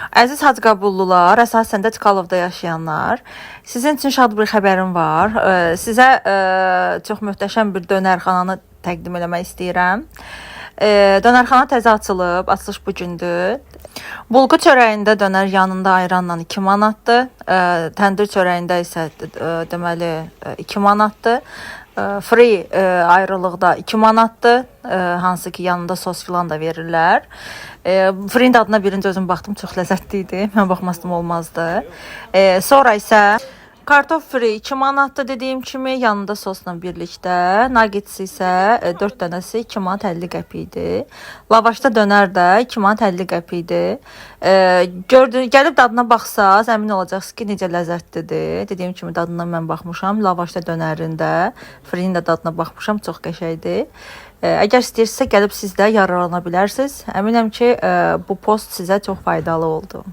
Əziz Hacıqabullular, əsasən də Çkalovda yaşayanlar, sizin üçün şad bir xəbərim var. Sizə çox möhtəşəm bir dönərxananı təqdim eləmək istəyirəm. Dönərxana təzə açılıb, açılış bu gündür. Bulqu çörəyində dönər yanında ayranla 2 manatdır. Təndir çörəyində isə deməli 2 manatdır. Free ayrılıqda 2 manatdır. Hansı ki yanında sos filan da verirlər. Free dadına birinci özüm baxdım, çox ləzzətli idi. Mən baxmasam olmazdı. Sonra isə kartof free 2 manatdır dediyim kimi, yanında sosla birlikdə. Nuggets isə 4 dənəsi 2 manat 50 qəpik idi. Lavaşda dönər də 2 manat 50 qəpik idi. Gəlib dadına baxsaz əmin olacaqsınız ki, necə ləzzətlidir. Dediyim kimi dadından mən baxmışam. Lavaşda dönərində, free-nin də dadına baxmışam, çox qəşəngdir. Əgər istəyirsinizsə gəlib siz də yararlana bilərsiniz. Əminəm ki, bu post sizə çox faydalı oldu.